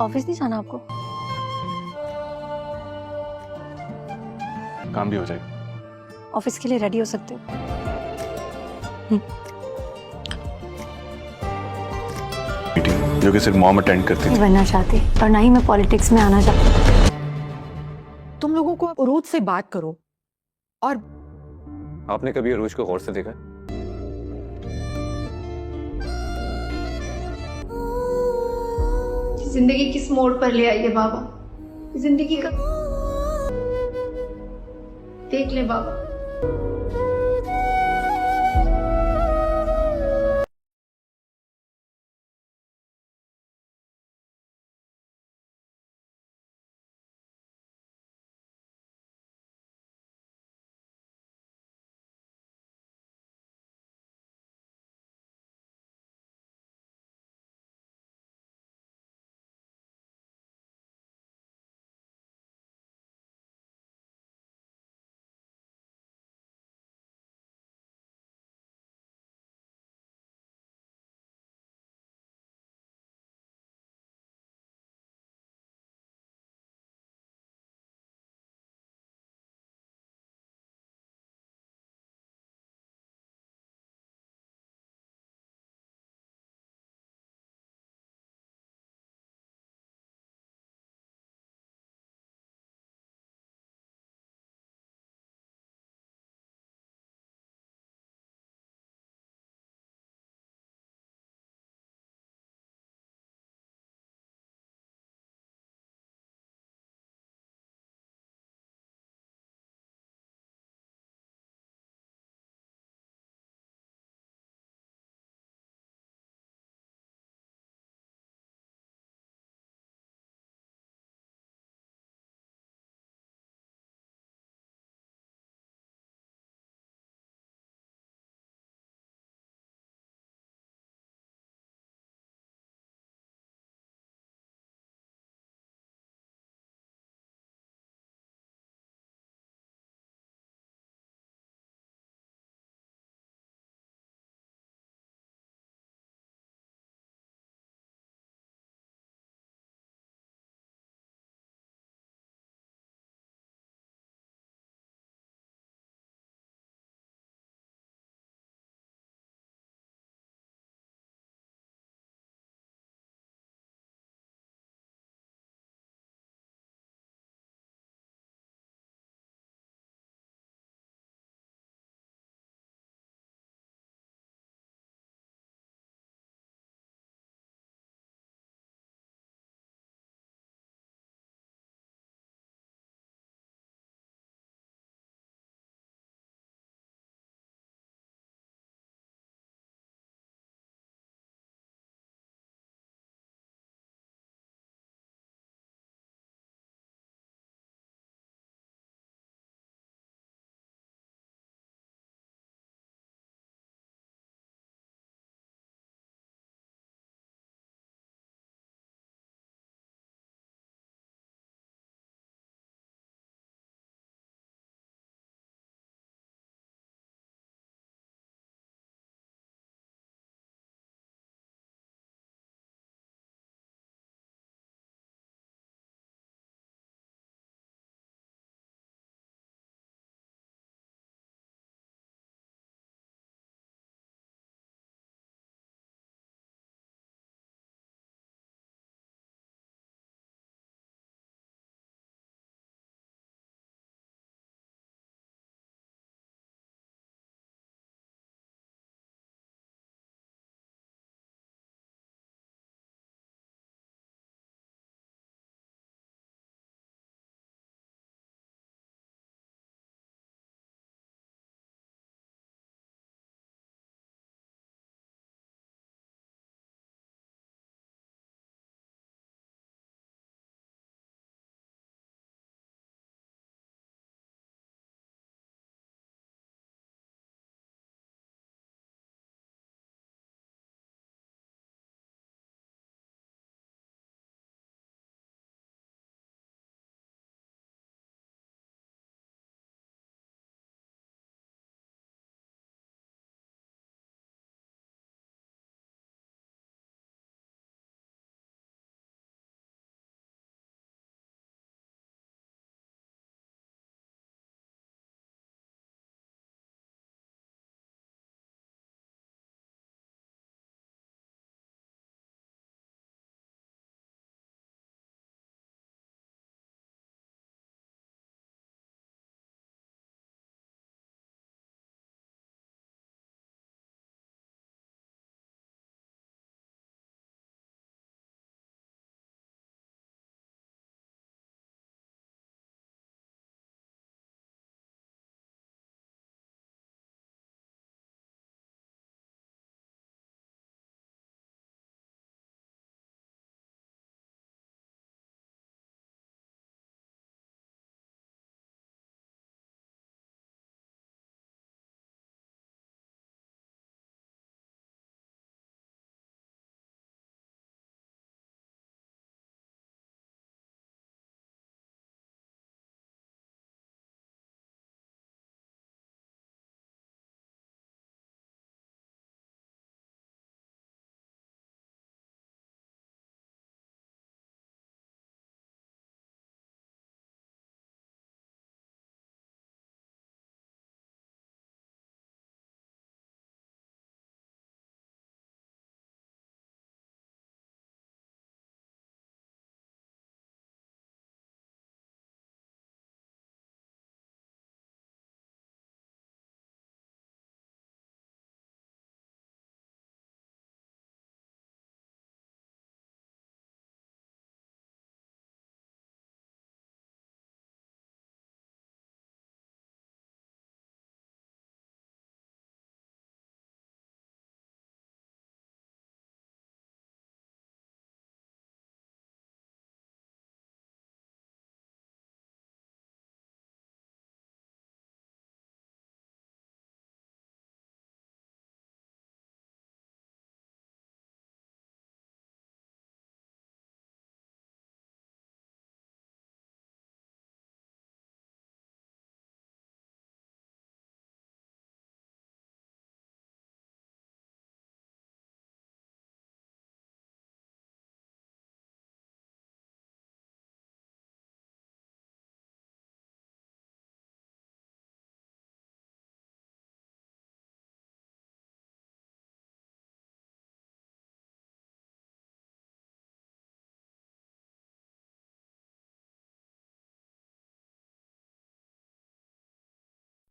Office नहीं जाना आपको? काम भी हो जाएगा। ऑफिस के लिए रेडी हो सकते हो। मीटिंग जो कि सिर्फ मॉम अटेंड करती नहीं थी। बनना चाहती और ना ही मैं पॉलिटिक्स में आना चाहती। तुम लोगों को उरूज से बात करो। और आपने कभी अरूज को गौर से देखा? जिंदगी किस मोड़ पर ले आई है बाबा, जिंदगी का देख ले बाबा।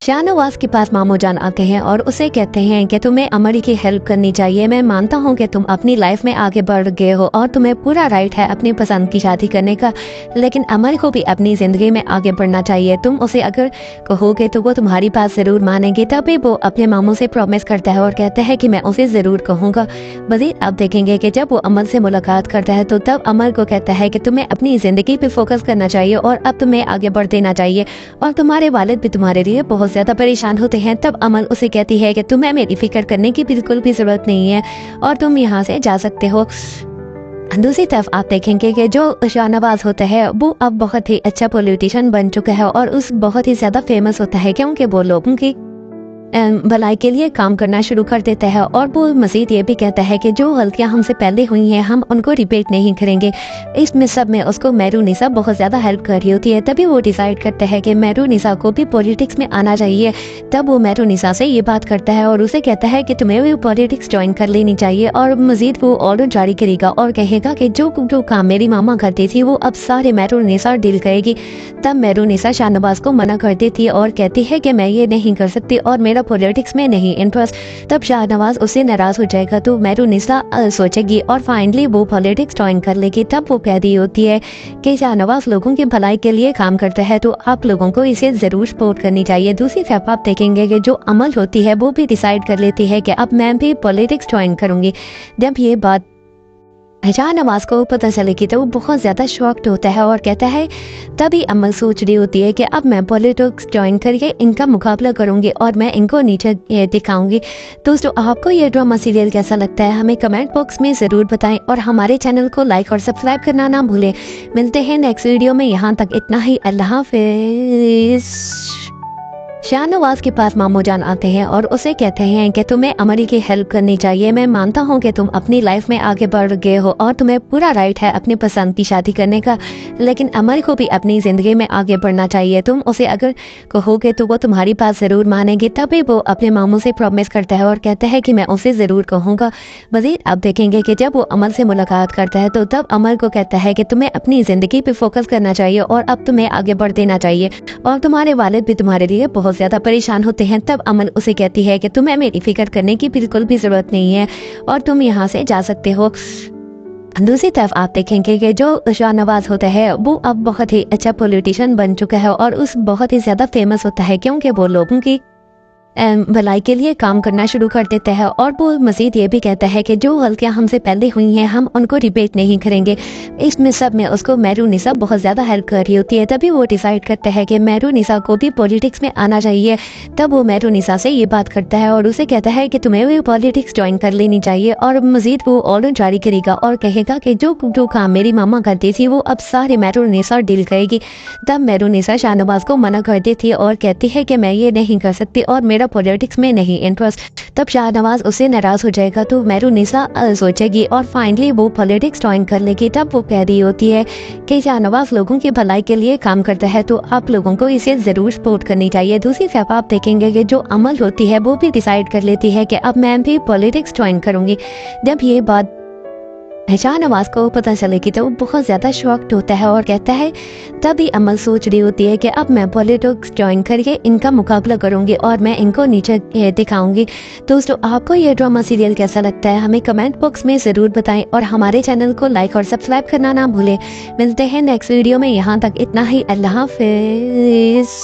शाहनवाज के पास मामू जान आते हैं और उसे कहते हैं कि तुम्हें अमर की हेल्प करनी चाहिए। मैं मानता हूं कि तुम अपनी लाइफ में आगे बढ़ गए हो और तुम्हें पूरा राइट है अपनी पसंद की शादी करने का, लेकिन अमर को भी अपनी जिंदगी में आगे बढ़ना चाहिए। तुम उसे अगर कहोगे तो वो तुम्हारी बात जरूर मानेंगे। तभी वो अपने मामू से प्रॉमिस करता है और कहता है कि मैं उसे जरूर कहूँगा। मजीद आप देखेंगे कि जब वो अमर से मुलाकात करता है तो तब अमर को कहता है कि तुम्हें अपनी जिंदगी पे फोकस करना चाहिए और अब तुम्हें आगे बढ़ देना चाहिए और तुम्हारे वालिद भी तुम्हारे लिए बहुत ज्यादा परेशान होते हैं। तब अमल उसे कहती है कि तुम्हें मेरी फिक्र करने की बिल्कुल भी जरूरत नहीं है और तुम यहाँ से जा सकते हो। दूसरी तरफ आप देखेंगे कि जो शाहनवाज होता है वो अब बहुत ही अच्छा पॉलिटिशियन बन चुका है और उस बहुत ही ज्यादा फेमस होता है क्योंकि वो लोगों की भलाई के लिए काम करना शुरू कर देता है। और वो मजीद ये भी कहता है कि जो गलतियां हमसे पहले हुई हैं हम उनको रिपीट नहीं करेंगे। इसमें सब में उसको मेहरुनिसा बहुत ज़्यादा हेल्प कर रही होती है। तभी वो डिसाइड करता है कि मेहरुनिसा को भी पॉलिटिक्स में आना चाहिए। तब वो मेहरुनिसा से ये बात करता है और उसे कहता है कि तुम्हें भी पॉलिटिक्स ज्वाइन कर लेनी चाहिए। और मजीद वो ऑर्डर जारी करेगा और कहेगा कि जो काम मेरी मामा करती थी वो अब सारे मेहरुनिसा डील करेगी। तब मेहरुनिसा शाहनवाज को मना कर देती है और कहती है कि मैं ये नहीं कर सकती और मेरा पॉलिटिक्स में नहीं इंटरेस्ट। तब शाहनवाज उससे नाराज हो जाएगा तो मेहरुनिसा सोचेगी और फाइनली वो पॉलिटिक्स ज्वाइन कर लेगी। तब वो कह रही होती है कि शाहनवाज लोगों की भलाई के लिए काम करता है तो आप लोगों को इसे जरूर सपोर्ट करनी चाहिए। दूसरी तरफ आप देखेंगे कि जो अमल होती है वो भी डिसाइड कर लेती है कि अब मैं भी पॉलिटिक्स ज्वाइन करूंगी। जब ये बात शाहनवाज को पता चलेगी तो वो बहुत ज़्यादा शॉक्ड होता है और कहता है, तभी अमल सोच रही होती है कि अब मैं पॉलिटिक्स ज्वाइन करके इनका मुकाबला करूंगी और मैं इनको नीचे दिखाऊंगी। दोस्तों आपको ये ड्रामा सीरियल कैसा लगता है हमें कमेंट बॉक्स में ज़रूर बताएं और हमारे चैनल को लाइक और सब्सक्राइब करना ना भूलें। मिलते हैं नेक्स्ट वीडियो में, यहाँ तक इतना ही। अल्लाह हाफिज़। शाहनवाज के पास मामू जान आते हैं और उसे कहते हैं कि तुम्हें अमर की हेल्प करनी चाहिए। मैं मानता हूं कि तुम अपनी लाइफ में आगे बढ़ गए हो और तुम्हें पूरा राइट है अपनी पसंद की शादी करने का, लेकिन अमर को भी अपनी जिंदगी में आगे बढ़ना चाहिए। तुम उसे अगर कहोगे तो वो तुम्हारी बात जरूर मानेंगे। तभी वो अपने मामू से प्रॉमिस करता है और कहता है कि मैं उसे जरूर कहूँगा। मजीद आप देखेंगे कि जब वो अमर से मुलाकात करता है तो तब अमर को कहता है कि तुम्हें अपनी जिंदगी पे फोकस करना चाहिए और अब तुम्हें आगे बढ़ देना चाहिए और तुम्हारे वालिद भी तुम्हारे लिए बहुत ज्यादा परेशान होते हैं। तब अमल उसे कहती है कि तुम्हें मेरी फिक्र करने की बिल्कुल भी जरूरत नहीं है और तुम यहाँ से जा सकते हो। दूसरी तरफ आप देखेंगे कि जो शाहनवाज होता है वो अब बहुत ही अच्छा पॉलिटिशियन बन चुका है और उस बहुत ही ज्यादा फेमस होता है क्योंकि वो लोगों की भलाई के लिए काम करना शुरू कर देता है। और वो मजीद ये भी कहता है कि जो गलतियां हमसे पहले हुई हैं हम उनको रिपीट नहीं करेंगे। इसमें सब में उसको मेहरुनिसा बहुत ज़्यादा हेल्प कर रही होती है। तभी वो डिसाइड करता है कि मेहरुनिसा को भी पॉलिटिक्स में आना चाहिए। तब वो मेहरुनिसा से ये बात करता है और उसे कहता है कि तुम्हें भी पॉलिटिक्स ज्वाइन कर लेनी चाहिए। और मजीद वो ऑर्डर जारी करेगा और कहेगा कि जो काम मेरी मामा करती थी वो अब सारे मेहरुनिसा डील करेगी। तब मेहरुनिसा शाहनवाज को मना कर देती है और कहती है कि मैं ये नहीं कर सकती और मेरा पॉलिटिक्स में नहीं इंटरेस्ट। तब शाहनवाज उससे नाराज हो जाएगा तो मेहरुनिसा सोचेगी और फाइनली वो पॉलिटिक्स ज्वाइन कर लेगी। तब वो कह रही होती है कि शाहनवाज लोगों की भलाई के लिए काम करता है तो आप लोगों को इसे जरूर सपोर्ट करनी चाहिए। दूसरी तरफ आप देखेंगे कि जो अमल होती है वो भी डिसाइड कर लेती है कि अब मैं भी पॉलिटिक्स ज्वाइन करूंगी। जब ये बात शाहनवाज को पता चलेगी तो वो बहुत ज़्यादा शॉक्ड होता है और कहता है, तभी अमल सोच रही होती है कि अब मैं पॉलिटिक्स ज्वाइन करके इनका मुकाबला करूंगी और मैं इनको नीचे दिखाऊंगी। दोस्तों आपको ये ड्रामा सीरियल कैसा लगता है हमें कमेंट बॉक्स में ज़रूर बताएं और हमारे चैनल को लाइक और सब्सक्राइब करना ना भूलें। मिलते हैं नेक्स्ट वीडियो में, यहाँ तक इतना ही। अल्लाह हाफिज़।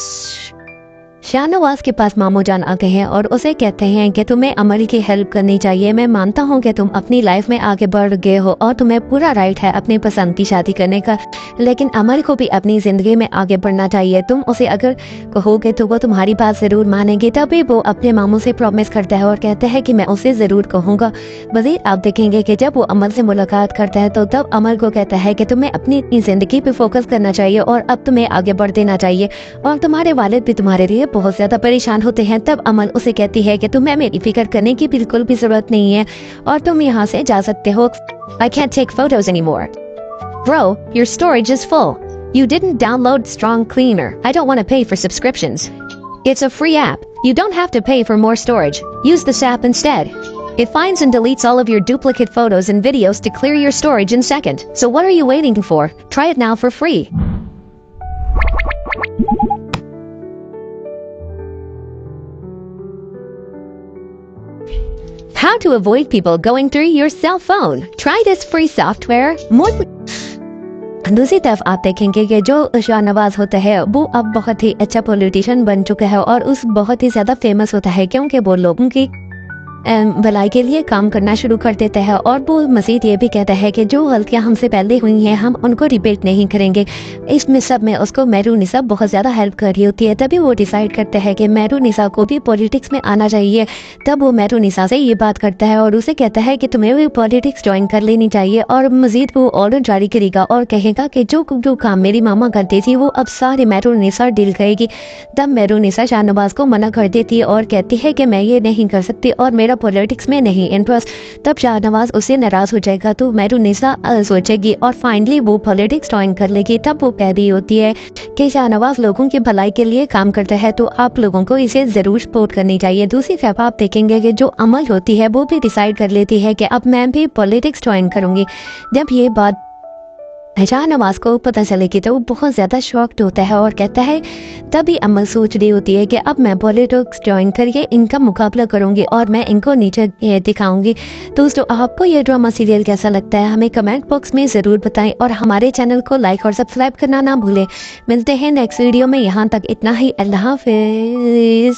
शाहनवाज के पास मामू जान आते हैं और उसे कहते हैं कि तुम्हें अमर की हेल्प करनी चाहिए। मैं मानता हूं कि तुम अपनी लाइफ में आगे बढ़ गए हो और तुम्हें पूरा राइट है अपनी पसंद की शादी करने का, लेकिन अमर को भी अपनी जिंदगी में आगे बढ़ना चाहिए। तुम उसे अगर कहोगे तो वो तुम्हारी बात जरूर मानेंगे। तभी वो अपने मामू से प्रॉमिस करता है और कहता है कि मैं उसे जरूर कहूँगा। मजीद आप देखेंगे कि जब वो अमर से मुलाकात करता है तो तब अमर को कहता है कि तुम्हें अपनी जिंदगी पे फोकस करना चाहिए और अब तुम्हें आगे बढ़ देना चाहिए और तुम्हारे वालिद भी तुम्हारे लिए बहुत ज्यादा परेशान होते हैं। तब अमल उसे कहती है कि तुम्हें मेरी फिक्र करने की बिल्कुल भी जरूरत नहीं है और तुम यहाँ से जा सकते हो। I can't take photos anymore. Bro, your storage is full. You didn't download Strong Cleaner. I don't want to pay for subscriptions. It's a free app. You don't have to pay for more storage. Use this app instead. It finds and deletes all of your duplicate photos and videos to clear your storage in seconds. So what are you waiting for? Try it now for free. How to avoid people going through your cell phone. Try this free software. दूसरी तरफ आप देखेंगे कि जो शाहनवाज होता है वो अब बहुत ही अच्छा पॉलिटिशियन बन चुका है और उस बहुत ही ज़्यादा फेमस होता है क्योंकि वो लोगों की भलाई के लिए काम करना शुरू कर देता है और वो मज़ीद ये भी कहता है कि जो गलतियाँ हमसे पहले हुई हैं हम उनको रिपीट नहीं करेंगे। इसमें सब में उसको मेहरुनिसा बहुत ज़्यादा हेल्प कर रही होती है। तभी वो डिसाइड करता है कि मेहरुनिसा को भी पॉलिटिक्स में आना चाहिए। तब वो मेहरुनिसा से ये बात करता है और उसे कहता है कि तुम्हें भी पॉलिटिक्स ज्वाइन कर लेनी चाहिए और मज़ीद वो ऑर्डर जारी करेगा और कहेगा कि जो काम मेरी मामा करती थी वो अब सारे मेहरुनिसा डील करेगी। तब मेहरुनिसा शाहनवाज को मना कर देती है और कहती है कि मैं ये नहीं कर सकती और मेरा पॉलिटिक्स में नहीं इंटरेस्ट। तब शाहनवाज उससे नाराज हो जाएगा तो मेहरुनिसा सोचेगी और फाइनली वो पॉलिटिक्स ज्वाइन कर लेगी। तब वो कह रही होती है कि शाहनवाज लोगों की भलाई के लिए काम करता है तो आप लोगों को इसे ज़रूर सपोर्ट करनी चाहिए। दूसरी तरफ आप देखेंगे कि जो अमल होती है वो भी डिसाइड कर लेती है कि अब मैं भी पॉलिटिक्स ज्वाइन करूँगी। जब ये बात शाहनवाज को पता चलेगी तो वो बहुत ज़्यादा शॉक्ड होता है और कहता है तभी अमल सोच रही होती है कि अब मैं पॉलिटिक्स ज्वाइन करके इनका मुकाबला करूंगी और मैं इनको नीचे दिखाऊंगी। दोस्तों आपको ये ड्रामा सीरियल कैसा लगता है हमें कमेंट बॉक्स में ज़रूर बताएं और हमारे चैनल को लाइक और सब्सक्राइब करना ना भूलें। मिलते हैं नेक्स्ट वीडियो में, यहाँ तक इतना ही। अल्लाह हाफिज़।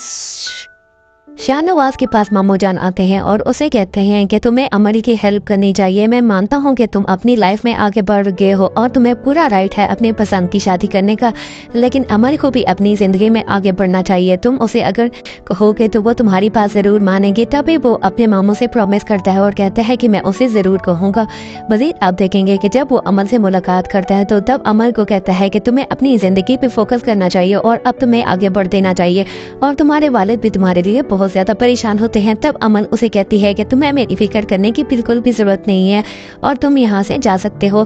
शाहनवाज के पास मामू जान आते हैं और उसे कहते हैं कि तुम्हें अमर की हेल्प करनी चाहिए। मैं मानता हूं कि तुम अपनी लाइफ में आगे बढ़ गए हो और तुम्हें पूरा राइट है अपने पसंद की शादी करने का, लेकिन अमर को भी अपनी ज़िंदगी में आगे बढ़ना चाहिए। तुम उसे अगर कहोगे तो वो तुम्हारी बात ज़रूर मानेंगे। तभी वो अपने मामू से प्रॉमिस करता है और कहता है कि मैं उसे ज़रूर कहूँगा। मज़ीद आप देखेंगे कि जब वो अमर से मुलाकात करता है तो तब अमर को कहता है कि तुम्हें अपनी ज़िंदगी पर फोकस करना चाहिए और अब तुम्हें आगे बढ़ देना चाहिए और तुम्हारे वालिद भी तुम्हारे लिए बहुत ज़्यादा परेशान होते हैं। तब अमल उसे कहती है कि तुम्हें मेरी फिक्र करने की बिल्कुल भी जरूरत नहीं है और तुम यहाँ से जा सकते हो।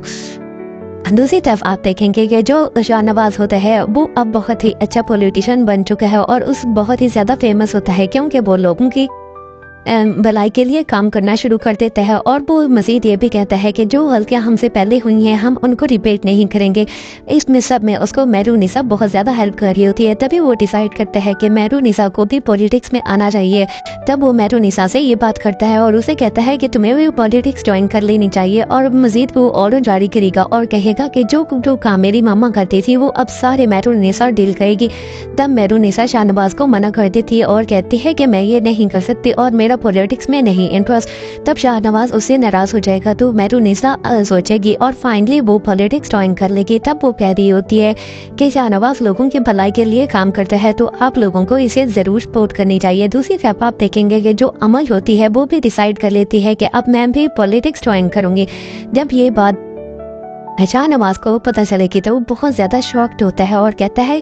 दूसरी तरफ आप देखेंगे कि जो शाहनवाज होता है वो अब बहुत ही अच्छा पॉलिटिशियन बन चुका है और उस बहुत ही ज़्यादा फेमस होता है क्योंकि वो लोगों की भलाई के लिए काम करना शुरू कर देता है और वो मज़ीद ये भी कहता है कि जो गलतियाँ हमसे पहले हुई हैं हम उनको रिपीट नहीं करेंगे। इसमें सब में उसको मेहरुनिसा बहुत ज़्यादा हेल्प कर रही होती है। तभी वो डिसाइड करता है कि मेहरुनिसा को भी पॉलिटिक्स में आना चाहिए। तब वो मेहरुनिसा से ये बात करता है और उसे कहता है कि तुम्हें भी पॉलिटिक्स ज्वाइन कर लेनी चाहिए और मज़ीद वो ऑर्डर जारी करेगा और कहेगा कि जो काम मेरी मामा करती थी वो अब सारे मेहरुनिसा डील करेगी। तब मेहरुनिसा शाहनवाज को मना कर देती है और कहती है कि मैं ये नहीं कर सकती और मेरा पॉलिटिक्स में नहीं इंटरेस्ट। तब शाहनवाज उससे नाराज हो जाएगा तो मेहरुनिसा सोचेगी और फाइनली वो पॉलिटिक्स ज्वाइन कर लेगी। तब वो कह रही होती है कि शाहनवाज लोगों की भलाई के लिए काम करता है तो आप लोगों को इसे ज़रूर सपोर्ट करनी चाहिए। दूसरी तरफ आप देखेंगे कि जो अमल होती है वो भी डिसाइड कर लेती है कि अब मैं भी पॉलिटिक्स ज्वाइन करूँगी। जब ये बात शाहनवाज को पता चलेगी तो वो बहुत ज़्यादा शॉक्ड होता है और कहता है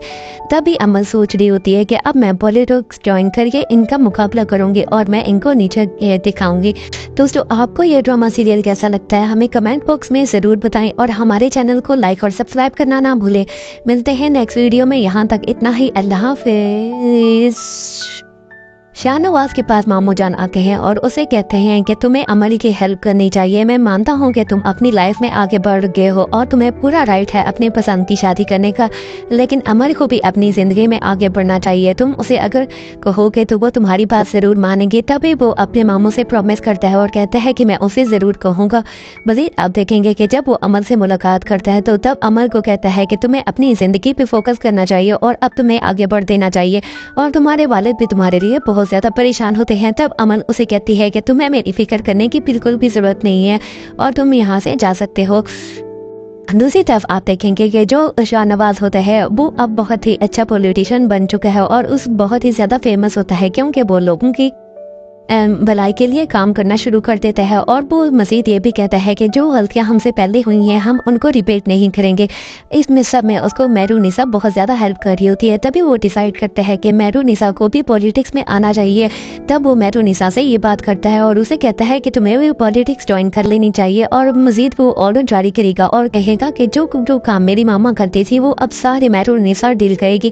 तभी अमल सोच रही होती है कि अब मैं पॉलिटिक्स ज्वाइन करके इनका मुकाबला करूंगी और मैं इनको नीचे दिखाऊंगी। दोस्तों आपको ये ड्रामा सीरियल कैसा लगता है हमें कमेंट बॉक्स में ज़रूर बताएं और हमारे चैनल को लाइक और सब्सक्राइब करना ना भूलें। मिलते हैं नेक्स्ट वीडियो में, यहाँ तक इतना ही। अल्लाह हाफिज़। शाहनवाज के पास मामू जान आते हैं और उसे कहते हैं कि तुम्हें अमर की हेल्प करनी चाहिए। मैं मानता हूं कि तुम अपनी लाइफ में आगे बढ़ गए हो और तुम्हें पूरा राइट है अपने पसंद की शादी करने का, लेकिन अमर को भी अपनी ज़िंदगी में आगे बढ़ना चाहिए। तुम उसे अगर कहोगे तो वो तुम्हारी बात ज़रूर मानेंगे। तभी वो अपने मामू से प्रॉमिस करता है और कहता है कि मैं उसे ज़रूर कहूँगा। मज़ीद आप देखेंगे कि जब वो अमर से मुलाकात करता है तो तब अमर को कहता है कि तुम्हें अपनी ज़िंदगी पर फोकस करना चाहिए और अब तुम्हें आगे बढ़ देना चाहिए और तुम्हारे वालिद भी तुम्हारे लिए बहुत ज़्यादा परेशान होते हैं। तब अमन उसे कहती है कि तुम्हें मेरी फिक्र करने की बिल्कुल भी ज़रूरत नहीं है और तुम यहाँ से जा सकते हो। दूसरी तरफ आप देखेंगे कि जो शाहनवाज होता है वो अब बहुत ही अच्छा पॉलिटिशियन बन चुका है और उस बहुत ही ज़्यादा फेमस होता है क्योंकि वो लोगों की भलाई के लिए काम करना शुरू कर देता है और वो मज़ीद ये भी कहता है कि जो गलतियाँ हमसे पहले हुई हैं हम उनको रिपीट नहीं करेंगे। इसमें सब में उसको मेहरुनिसा बहुत ज़्यादा हेल्प कर रही होती है। तभी वो डिसाइड करता है कि मेहरुनिसा को भी पॉलिटिक्स में आना चाहिए। तब वो मेहरुनिसा से ये बात करता है और उसे कहता है कि तुम्हें भी पॉलिटिक्स ज्वाइन कर लेनी चाहिए और मज़ीद वो ऑर्डर जारी करेगा और कहेगा कि जो काम मेरी मामा करती थी वो अब सारे मेहरुनिसा डील करेगी।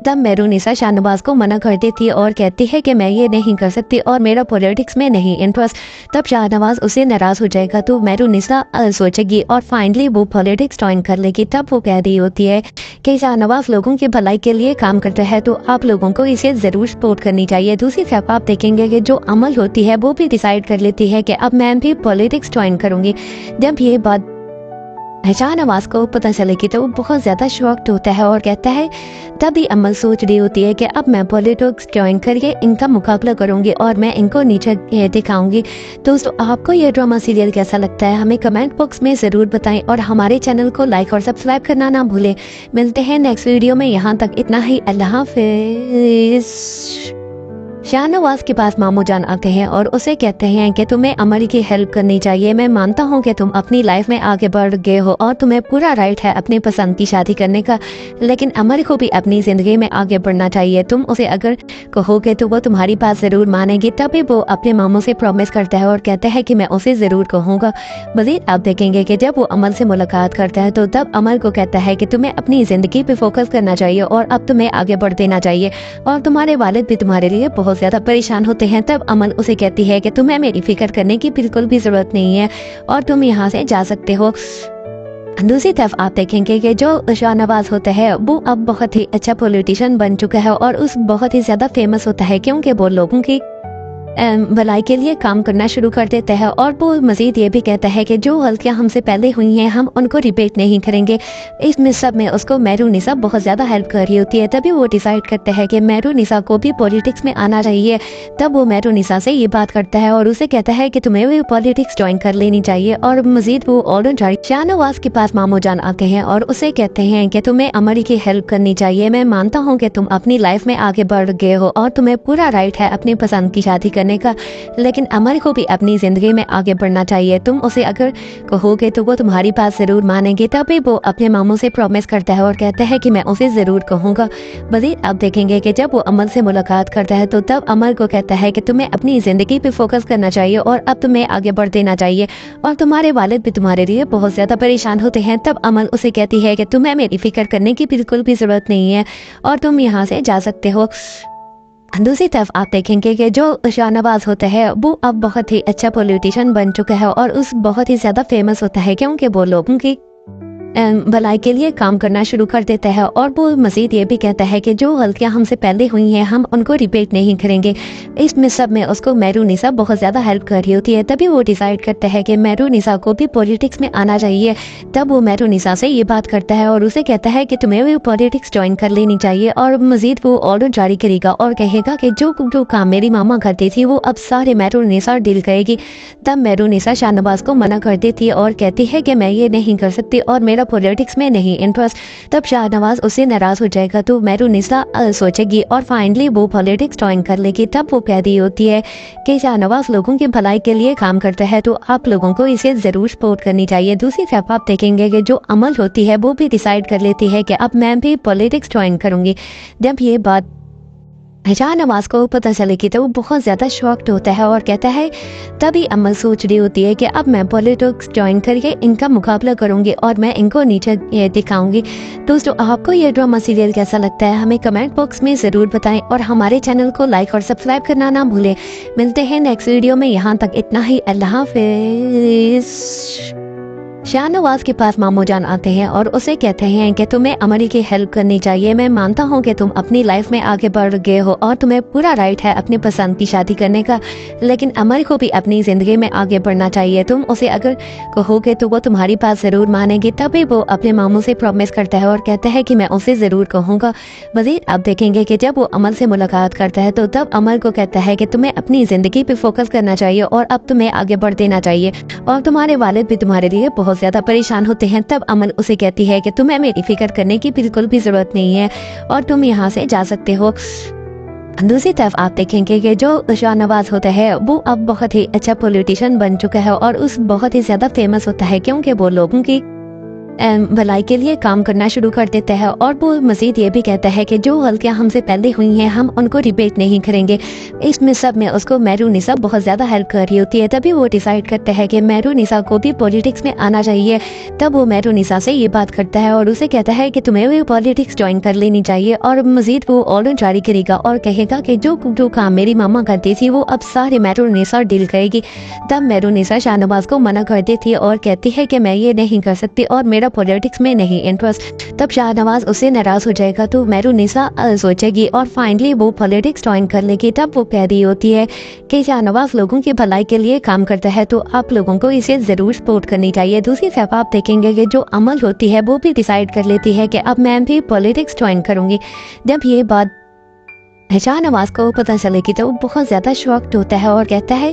तब मेहरुनिसा शाहनवाज को मना कर देती है और कहती है कि मैं ये नहीं कर सकती और मेरा मेरा पॉलिटिक्स में नहीं इंटरेस्ट। तब शाहनवाज उसे नाराज हो जाएगा तो मेहरुन्निसा सोचेगी और फाइनली वो पॉलिटिक्स ज्वाइन कर लेगी। तब वो कह रही होती है कि शाहनवाज लोगों की भलाई के लिए काम करता है तो आप लोगों को इसे ज़रूर सपोर्ट करनी चाहिए। दूसरी तरफ आप देखेंगे कि जो अमल होती है वो भी डिसाइड कर लेती है कि अब मैं भी पॉलिटिक्स ज्वाइन करूँगी। जब ये बात शाहनवाज को पता चलेगी तो वो बहुत ज़्यादा शॉक्ड होता है और कहता है, तभी अमल सोच रही होती है कि अब मैं पॉलिटिक्स ज्वाइन करके इनका मुकाबला करूंगी और मैं इनको नीचे दिखाऊंगी। दोस्तों आपको ये ड्रामा सीरियल कैसा लगता है हमें कमेंट बॉक्स में ज़रूर बताएं और हमारे चैनल को लाइक और सब्सक्राइब करना ना भूलें। मिलते हैं नेक्स्ट वीडियो में, यहाँ तक इतना ही। अल्लाह हाफिज़। शाहनवाज के पास मामू जान आते हैं और उसे कहते हैं कि तुम्हें अमर की हेल्प करनी चाहिए। मैं मानता हूँ कि तुम अपनी लाइफ में आगे बढ़ गए हो और तुम्हें पूरा राइट है अपनी पसंद की शादी करने का, लेकिन अमर को भी अपनी ज़िंदगी में आगे बढ़ना चाहिए। तुम उसे अगर कहोगे तो वो तुम्हारी बात ज़रूर मानेगी। तभी वो अपने मामू से प्रॉमिस करता है और कहता है कि मैं उसे ज़रूर कहूँगा। मज़ीद आप देखेंगे कि जब वो अमर से मुलाकात करता है तो तब अमर को कहता है कि तुम्हें अपनी ज़िंदगी पर फोकस करना चाहिए और अब तुम्हें आगे बढ़ देना चाहिए और तुम्हारे वालिद भी तुम्हारे लिए बहुत ज़्यादा परेशान होते हैं। तब अमल उसे कहती है कि तुम्हें मेरी फिक्र करने की बिल्कुल भी जरूरत नहीं है और तुम यहाँ से जा सकते हो। दूसरी तरफ आप देखेंगे कि जो शाहनवाज होता है वो अब बहुत ही अच्छा पॉलिटिशियन बन चुका है और उस बहुत ही ज़्यादा फेमस होता है क्योंकि वो लोगों की भलाई के लिए काम करना शुरू कर देता है और वो मज़ीद ये भी कहता है कि जो गलतियाँ हमसे पहले हुई हैं हम उनको रिपीट नहीं करेंगे। इसमें सब में उसको मेहरुन्निसा बहुत ज़्यादा हेल्प कर रही होती है। तभी वो डिसाइड करता है कि मेहरुन्निसा को भी पॉलिटिक्स में आना चाहिए। तब वो मेहरुन्निसा से ये बात करता है और उसे कहता है कि तुम्हें भी पॉलिटिक्स ज्वाइन कर लेनी चाहिए और मज़ीद वो ऑर्डर जारी। शाहनवाज के पास मामू जान आते हैं और उसे कहते हैं कि तुम्हें अमर की हेल्प करनी चाहिए। मैं मानता हूँ कि तुम अपनी लाइफ में आगे बढ़ गए हो और तुम्हें पूरा राइट है अपनी पसंद की शादी करने का, लेकिन अमर को भी अपनी जिंदगी में आगे बढ़ना चाहिए। तुम उसे अगर कहोगे तो वो तुम्हारी बात जरूर मानेगी। तभी वो अपने मामू से प्रॉमिस करता है और कहता है कि मैं उसे जरूर कहूँगा। मज़ीद आप देखेंगे कि जब वो अमर से मुलाकात करता है तो तब अमर को कहता है कि तुम्हें अपनी जिंदगी पे फोकस करना चाहिए और अब तुम्हें आगे बढ़ देना चाहिए और तुम्हारे वालिद भी तुम्हारे लिए बहुत ज्यादा परेशान होते हैं। तब अमल उसे कहती है कि तुम्हें मेरी फिक्र करने की बिल्कुल भी जरूरत नहीं है और तुम यहाँ से जा सकते हो। दूसरी तरफ आप देखेंगे कि जो शाहनवाज होता है वो अब बहुत ही अच्छा पॉलिटिशियन बन चुका है और उस बहुत ही ज़्यादा फेमस होता है क्योंकि वो लोगों की भलाई के लिए काम करना शुरू कर देता है और वो मज़ीद ये भी कहता है कि जो गलतियाँ हमसे पहले हुई हैं हम उनको रिपीट नहीं करेंगे। इसमें सब में उसको मेहरुन्निसा बहुत ज़्यादा हेल्प कर रही होती है। तभी वो डिसाइड करता है कि मेहरुन्निसा को भी पॉलिटिक्स में आना चाहिए। तब वो मेहरुन्निसा से ये बात करता है और उसे कहता है कि तुम्हें भी पॉलिटिक्स ज्वाइन कर लेनी चाहिए और मज़ीद वो ऑर्डर जारी करेगा और कहेगा कि जो काम मेरी मामा करती थी वो अब सारे मेहरुन्निसा डील करेगी। तब मेहरुन्निसा शाहनवाज को मना कर देती है और कहती है कि मैं ये नहीं कर सकती और मेरा पॉलिटिक्स में नहीं इंटरेस्ट। तब शाहनवाज उससे नाराज हो जाएगा तो मेहरुन्निसा सोचेगी और फाइनली वो पॉलिटिक्स ज्वाइन कर लेगी। तब वो कह रही होती है कि शाहनवाज लोगों की भलाई के लिए काम करता है तो आप लोगों को इसे जरूर सपोर्ट करनी चाहिए। दूसरी तरफ आप देखेंगे कि जो अमल होती है वो भी डिसाइड कर लेती है कि अब मैं भी पॉलिटिक्स ज्वाइन करूंगी। जब ये बात शाहनवाज को पता चलेगी तो वो बहुत ज़्यादा शॉक्ड होता है और कहता है, तभी अमल सोच रही होती है कि अब मैं पॉलिटिक्स ज्वाइन करके इनका मुकाबला करूंगी और मैं इनको नीचे दिखाऊंगी। दोस्तों आपको ये ड्रामा सीरियल कैसा लगता है हमें कमेंट बॉक्स में ज़रूर बताएं और हमारे चैनल को लाइक और सब्सक्राइब करना ना भूलें। मिलते हैं नेक्स्ट वीडियो में, यहाँ तक इतना ही। अल्लाह हाफिज़। शाहनवाज के पास मामू जान आते हैं और उसे कहते हैं कि तुम्हें अमर की हेल्प करनी चाहिए। मैं मानता हूँ कि तुम अपनी लाइफ में आगे बढ़ गए हो और तुम्हें पूरा राइट है अपनी पसंद की शादी करने का, लेकिन अमर को भी अपनी ज़िंदगी में आगे बढ़ना चाहिए। तुम उसे अगर कहोगे तो वो तुम्हारी बात ज़रूर मानेगी। तभी वो अपने मामू से प्रॉमिस करता है और कहता है कि मैं उसे ज़रूर कहूँगा। मज़ीद आप देखेंगे कि जब वो अमर से मुलाकात करता है तो तब अमर को कहता है कि तुम्हें अपनी ज़िंदगी पर फोकस करना चाहिए और अब तुम्हें आगे बढ़ देना चाहिए और तुम्हारे वालिद भी तुम्हारे लिए बहुत ज़्यादा परेशान होते हैं। तब अमल उसे कहती है कि तुम्हें मेरी फिक्र करने की बिल्कुल भी जरूरत नहीं है और तुम यहाँ से जा सकते हो। दूसरी तरफ आप देखेंगे कि जो शाहनवाज होता है वो अब बहुत ही अच्छा पॉलिटिशियन बन चुका है और उस बहुत ही ज़्यादा फेमस होता है क्योंकि वो लोगों की भलाई के लिए काम करना शुरू कर देता है और वो मजीद ये भी कहता है कि जो गलतियां हमसे पहले हुई हैं हम उनको रिपीट नहीं करेंगे। इसमें सब में उसको मेहरुनिसा बहुत ज़्यादा हेल्प कर रही होती है। तभी वो डिसाइड करता है कि मेहरुनिसा को भी पॉलिटिक्स में आना चाहिए। तब वो मेहरुनिसा से ये बात करता है और उसे कहता है कि तुम्हें भी पॉलिटिक्स ज्वाइन कर लेनी चाहिए। और मजीद वो ऑर्डर जारी करेगा और कहेगा कि जो काम मेरी मामा करती थी वो अब सारे मेहरुनिसा डील करेगी। तब मेहरुनिसा शाहनवाज को मना कर देती है और कहती है कि मैं ये नहीं कर सकती और मेरा पॉलिटिक्स में नहीं इंटरेस्ट। तब शाहनवाज उससे नाराज हो जाएगा तो मेहरुनिसा सोचेगी और फाइनली वो पॉलिटिक्स ज्वाइन कर लेगी। तब वो कह रही होती है कि शाहनवाज लोगों की भलाई के लिए काम करता है तो आप लोगों को इसे जरूर सपोर्ट करनी चाहिए। दूसरी तरफ आप देखेंगे कि जो अमल होती है वो भी डिसाइड कर लेती है कि अब मैं भी पॉलिटिक्स ज्वाइन करूंगी। जब ये बात शाहनवाज को पता चलेगी तो वो बहुत ज़्यादा शॉक्ड होता है और कहता है,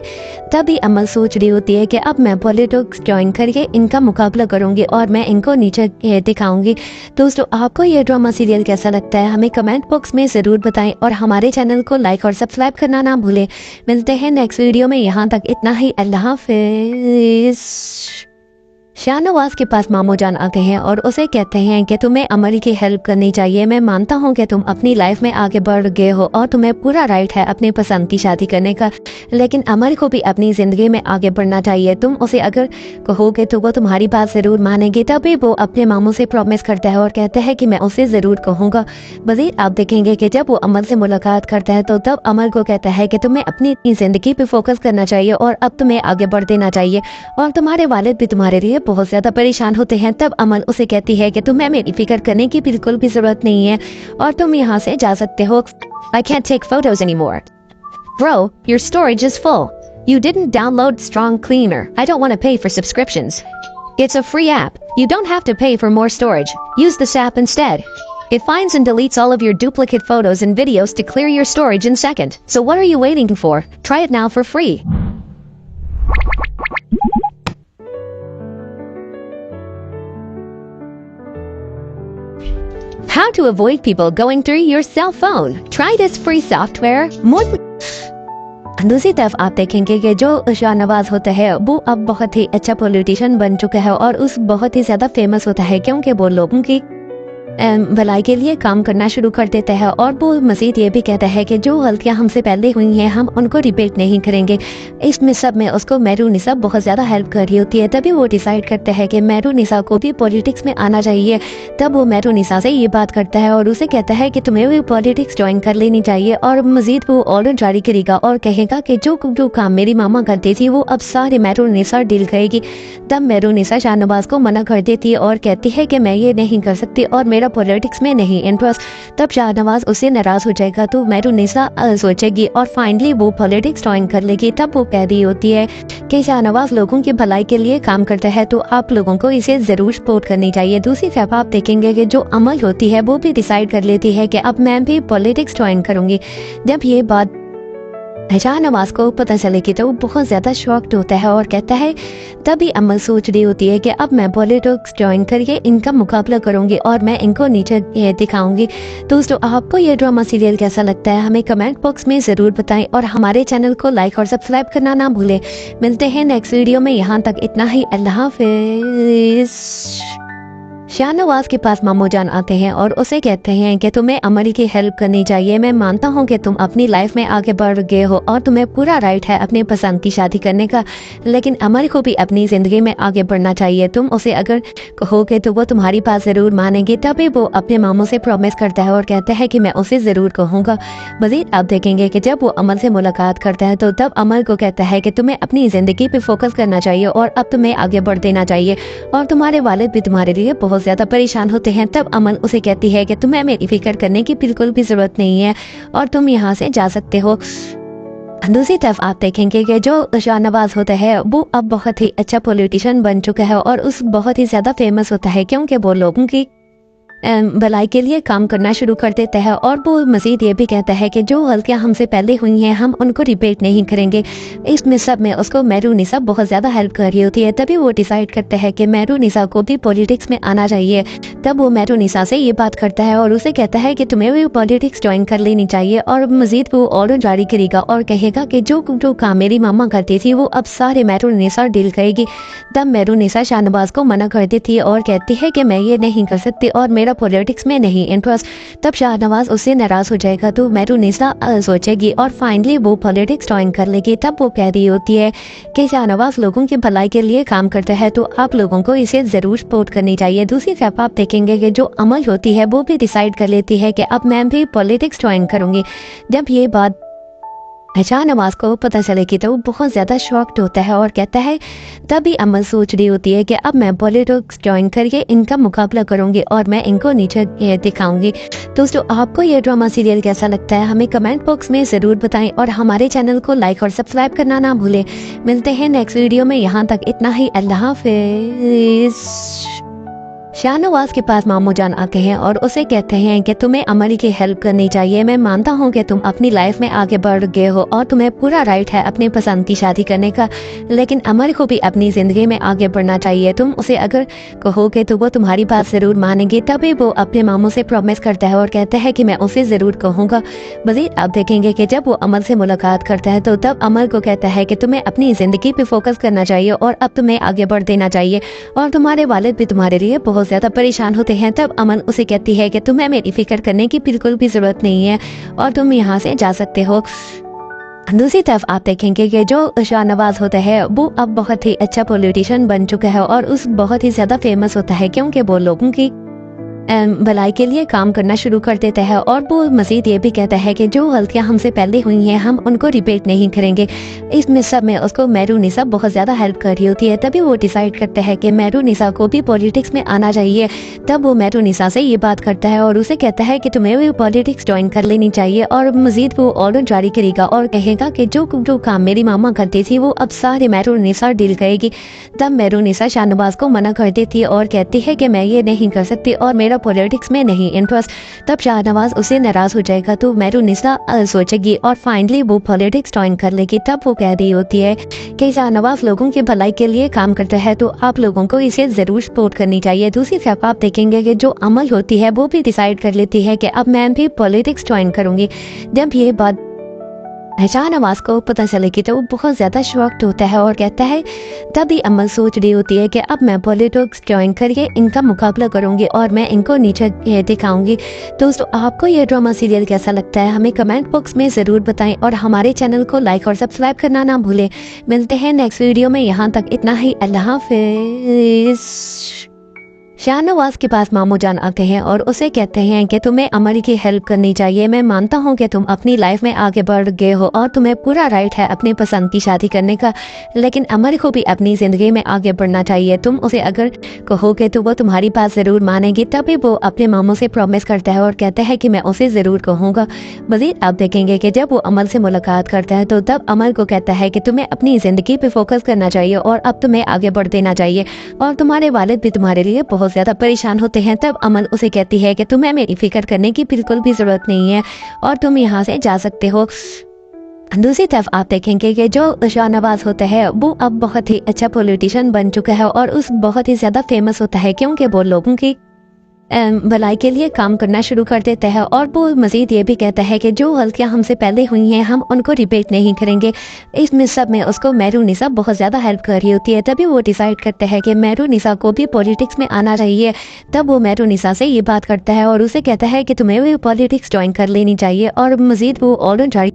तभी अमल सोच रही होती है कि अब मैं पॉलिटिक्स ज्वाइन करके इनका मुकाबला करूंगी और मैं इनको नीचे दिखाऊंगी। दोस्तों आपको ये ड्रामा सीरियल कैसा लगता है हमें कमेंट बॉक्स में ज़रूर बताएं और हमारे चैनल को लाइक और सब्सक्राइब करना ना भूलें। मिलते हैं नेक्स्ट वीडियो में, यहाँ तक इतना ही। अल्लाह हाफिज़। शाहनवाज के पास मामू जान आते हैं और उसे कहते हैं कि तुम्हें अमर की हेल्प करनी चाहिए। मैं मानता हूं कि तुम अपनी लाइफ में आगे बढ़ गए हो और तुम्हें पूरा राइट है अपनी पसंद की शादी करने का, लेकिन अमर को भी अपनी जिंदगी में आगे बढ़ना चाहिए। तुम उसे अगर कहोगे तो वो तुम्हारी बात जरूर मानेगी। तभी वो अपने मामू से प्रॉमिस करता है और कहता है कि मैं उसे जरूर कहूँगा। मज़ीद आप देखेंगे कि जब वो अमर से मुलाकात करता है तो तब अमर को कहता है कि तुम्हें अपनी जिंदगी पे फोकस करना चाहिए और अब तुम्हें आगे बढ़ देना चाहिए और तुम्हारे वालिद भी तुम्हारे लिए बहुत ज्यादा परेशान होते हैं। तब अमल उसे कहती है कि तुम्हें मेरी फिक्र करने की बिल्कुल भी जरूरत नहीं है और तुम यहाँ से जा सकते हो। I can't take photos anymore. Bro, your storage is full. You didn't download Strong Cleaner. I don't want to pay for subscriptions. It's a free app. You don't have to pay for more storage. Use this app instead. It finds and deletes all of your duplicate photos and videos to clear your storage in seconds. So what are you waiting for? Try it now for free. How to avoid people going through your cell phone. Try this free software. दूसरी तरफ आप देखेंगे कि जो शाहनवाज होता है वो अब बहुत ही अच्छा पॉलिटिशियन बन चुका है और उस बहुत ही ज़्यादा फेमस होता है क्योंकि वो लोगों की भलाई के लिए काम करना शुरू कर देता है। और वो मज़ीद ये भी कहता है कि जो गलतियां हमसे पहले हुई हैं हम उनको रिपीट नहीं करेंगे। इसमें सब में उसको मेहरुनिसा बहुत ज़्यादा हेल्प कर रही होती है। तभी वो डिसाइड करता है कि मेहरुनिसा को भी पॉलिटिक्स में आना चाहिए। तब वो मेहरुनिसा से ये बात करता है और उसे कहता है कि तुम्हें भी पॉलिटिक्स ज्वाइन कर लेनी चाहिए। और मज़ीद वो ऑर्डर जारी करेगा और कहेगा कि जो काम मेरी मामा करती थी वो अब सारे मेहरुनिसा डील करेगी। तब मेहरुनिसा शाहनवाज को मना कर देती है और कहती है कि मैं ये नहीं कर सकती और मेरा पॉलिटिक्स में नहीं इंटरेस्ट। तब शाहनवाज उससे नाराज हो जाएगा तो मेहरुनिसा सोचेगी और फाइनली वो पॉलिटिक्स ज्वाइन कर लेगी। तब वो कह रही होती है कि शाहनवाज लोगों की भलाई के लिए काम करता है तो आप लोगों को इसे जरूर सपोर्ट करनी चाहिए। दूसरी तरफ आप देखेंगे कि जो अमल होती है वो भी डिसाइड कर लेती है कि अब मैं भी पॉलिटिक्स ज्वाइन करूंगी। जब ये बात शाहनवाज को पता चलेगी तो वो बहुत ज़्यादा शॉक्ड होता है और कहता है, तभी अमल सोच रही होती है कि अब मैं पॉलिटिक्स ज्वाइन करके इनका मुकाबला करूंगी और मैं इनको नीचे दिखाऊंगी। दोस्तों आपको ये ड्रामा सीरियल कैसा लगता है हमें कमेंट बॉक्स में ज़रूर बताएं और हमारे चैनल को लाइक और सब्सक्राइब करना ना भूलें। मिलते हैं नेक्स्ट वीडियो में, यहाँ तक इतना ही। अल्लाह हाफिज़। शाहनवाज के पास मामू जान आते हैं और उसे कहते हैं कि तुम्हें अमर की हेल्प करनी चाहिए। मैं मानता हूं कि तुम अपनी लाइफ में आगे बढ़ गए हो और तुम्हें पूरा राइट है अपनी पसंद की शादी करने का, लेकिन अमर को भी अपनी जिंदगी में आगे बढ़ना चाहिए। तुम उसे अगर कहोगे तो वो तुम्हारी बात जरूर मानेगी। तभी वो अपने मामू से प्रॉमिस करता है और कहता है कि मैं उसे जरूर कहूँगा। मजीद आप देखेंगे कि जब वो अमर से मुलाकात करता है तो तब अमर को कहता है कि तुम्हें अपनी जिंदगी पे फोकस करना चाहिए और अब तुम्हें आगे बढ़ देना चाहिए और तुम्हारे वालिद भी तुम्हारे लिए बहुत ज्यादा परेशान होते हैं। तब अमल उसे कहती है कि तुम्हें मेरी फिक्र करने की बिल्कुल भी जरूरत नहीं है और तुम यहाँ से जा सकते हो। दूसरी तरफ आप देखेंगे कि जो शाहनवाज होता है वो अब बहुत ही अच्छा पॉलिटिशियन बन चुका है और उस बहुत ही ज्यादा फेमस होता है क्योंकि वो लोगों की भलाई के लिए काम करना शुरू कर देता है और वो मज़ीद ये भी कहता है कि जो गलतियाँ हमसे पहले हुई हैं हम उनको रिपीट नहीं करेंगे। इसमें सब में उसको मेहरुनिसा बहुत ज़्यादा हेल्प कर रही होती है। तभी वो डिसाइड करता है कि मेहरुनिसा को भी पॉलिटिक्स में आना चाहिए। तब वो मेहरुनिसा से ये बात करता है और उसे कहता है कि तुम्हें भी पॉलिटिक्स ज्वाइन कर लेनी चाहिए। और मज़ीद वो ऑर्डर जारी करेगा और कहेगा कि जो काम मेरी मामा करती थी वो अब सारे मेहरुनिसा डील करेगी। तब मेहरुनिसा शाहनवाज को मना कर देती है और कहती है कि मैं ये नहीं कर सकती और मेरा पॉलिटिक्स में नहीं इंटरेस्ट। तब शाहनवाज उससे नाराज़ हो जाएगा तो मेहरुनिसा सोचेगी और फाइनली वो पॉलिटिक्स ज्वाइन कर लेगी। तब वो कह रही होती है कि शाहनवाज लोगों की भलाई के लिए काम करता है तो आप लोगों को इसे ज़रूर सपोर्ट करनी चाहिए। दूसरी तरफ आप देखेंगे कि जो अमल होती है वो भी डिसाइड कर लेती है कि अब मैं भी पॉलिटिक्स ज्वाइन करूँगी। जब ये बात शाहनवाज को पता चलेगी तो वो बहुत ज़्यादा शॉक्ड होता है और कहता है, तभी अमल सोच रही होती है कि अब मैं पॉलिटिक्स ज्वाइन करके इनका मुकाबला करूंगी और मैं इनको नीचे दिखाऊंगी। दोस्तों आपको ये ड्रामा सीरियल कैसा लगता है हमें कमेंट बॉक्स में ज़रूर बताएं और हमारे चैनल को लाइक और सब्सक्राइब करना ना भूलें। मिलते हैं नेक्स्ट वीडियो में, यहाँ तक इतना ही। अल्लाह हाफिज़। शाहनवाज के पास मामू जान आते हैं और उसे कहते हैं कि तुम्हें अमल की हेल्प करनी चाहिए। मैं मानता हूँ कि तुम अपनी लाइफ में आगे बढ़ गए हो और तुम्हें पूरा राइट है अपनी पसंद की शादी करने का, लेकिन अमल को भी अपनी ज़िंदगी में आगे बढ़ना चाहिए। तुम उसे अगर कहोगे तो वो तुम्हारी बात ज़रूर मानेगी। तभी वो अपने मामू से प्रॉमिस करता है और कहता है कि मैं उसे ज़रूर कहूँगा। मज़ीद आप देखेंगे कि जब वो अमल से मुलाकात करता है तो तब अमल को कहता है कि तुम्हें अपनी ज़िंदगी पे फोकस करना चाहिए और अब तुम्हें आगे बढ़ देना चाहिए और तुम्हारे वालिद भी तुम्हारे लिए बहुत ज़्यादा परेशान होते हैं। तब अमल उसे कहती है कि तुम्हें मेरी फिक्र करने की बिल्कुल भी ज़रूरत नहीं है और तुम यहाँ से जा सकते हो। दूसरी तरफ आप देखेंगे कि जो शाहनवाज होता है वो अब बहुत ही अच्छा पॉलिटिशियन बन चुका है और उस बहुत ही ज़्यादा फेमस होता है क्योंकि वो लोगों की भलाई के लिए काम करना शुरू कर देता है। और वो मज़ीद ये भी कहता है कि जो गलतियाँ हमसे पहले हुई हैं हम उनको रिपीट नहीं करेंगे। इसमें सब में उसको मेहरुनिसा बहुत ज़्यादा हेल्प कर रही होती है। तभी वो डिसाइड करता है कि मेहरुनिसा को भी पॉलिटिक्स में आना चाहिए। तब वो मेहरुनिसा से ये बात करता है और उसे कहता है कि तुम्हें भी पॉलिटिक्स ज्वाइन कर लेनी चाहिए। और मज़ीद वो ऑर्डर जारी करेगा और कहेगा कि जो काम मेरी मामा करती थी वो अब सारे मेहरुनिसा डील करेगी। तब मेहरुनिसा शाहनवाज को मना कर देती है और कहती है कि मैं ये नहीं कर सकती और मेरा पॉलिटिक्स में नहीं इंटरेस्ट। तब शाहनवाज उसे नाराज़ हो जाएगा तो मेहरुनिसा सोचेगी और फाइनली वो पॉलिटिक्स ज्वाइन कर लेगी। तब वो कह रही होती है कि शाहनवाज लोगों की भलाई के लिए काम करता है तो आप लोगों को इसे ज़रूर सपोर्ट करनी चाहिए। दूसरी तरफ आप देखेंगे कि जो अमल होती है वो भी डिसाइड कर लेती है कि अब मैं भी पॉलिटिक्स ज्वाइन करूँगी। जब ये बात शाहनवाज को पता चलेगी तो वो बहुत ज़्यादा शॉक्ड होता है और कहता है, तभी अमल सोच रही होती है कि अब मैं पॉलिटिक्स ज्वाइन करके इनका मुकाबला करूंगी और मैं इनको नीचे दिखाऊंगी। दोस्तों आपको ये ड्रामा सीरियल कैसा लगता है हमें कमेंट बॉक्स में ज़रूर बताएं और हमारे चैनल को लाइक और सब्सक्राइब करना ना भूलें। मिलते हैं नेक्स्ट वीडियो में, यहाँ तक इतना ही। अल्लाह हाफिज़। शाहनवाज के पास मामू जान आते हैं और उसे कहते हैं कि तुम्हें अमल की हेल्प करनी चाहिए। मैं मानता हूँ कि तुम अपनी लाइफ में आगे बढ़ गए हो और तुम्हें पूरा राइट है अपनी पसंद की शादी करने का, लेकिन अमल को भी अपनी ज़िंदगी में आगे बढ़ना चाहिए। तुम उसे अगर कहोगे तो वो तुम्हारी बात ज़रूर मानेगी। तभी वो अपने मामू से प्रॉमिस करता है और कहता है कि मैं उसे ज़रूर कहूँगा। मज़ीद आप देखेंगे कि जब वो अमल से मुलाकात करता है तो तब अमल को कहता है कि तुम्हें अपनी ज़िंदगी पर फोकस करना चाहिए और अब तुम्हें आगे बढ़ देना चाहिए और तुम्हारे वालिद भी तुम्हारे लिए बहुत ज़्यादा परेशान होते हैं। तब अमल उसे कहती है कि तुम्हें मेरी फिक्र करने की बिल्कुल भी ज़रूरत नहीं है और तुम यहाँ से जा सकते हो। दूसरी तरफ आप देखेंगे कि जो शाहनवाज होता है वो अब बहुत ही अच्छा पॉलिटिशियन बन चुका है और उस बहुत ही ज़्यादा फेमस होता है क्योंकि वो लोगों की भलाई के लिए काम करना शुरू कर देता है। और वो मज़ीद ये भी कहता है कि जो गलतियाँ हमसे पहले हुई हैं हम उनको रिपीट नहीं करेंगे। इसमें सब में उसको मेहरुनिसा बहुत ज़्यादा हेल्प कर रही होती है। तभी वो डिसाइड करता है कि मेहरुनिसा को भी पॉलिटिक्स में आना चाहिए। तब वो मेहरुनिसा से ये बात करता है और उसे कहता है कि तुम्हें भी पॉलिटिक्स ज्वाइन कर लेनी चाहिए और मज़ीद वो ऑर्डर जारी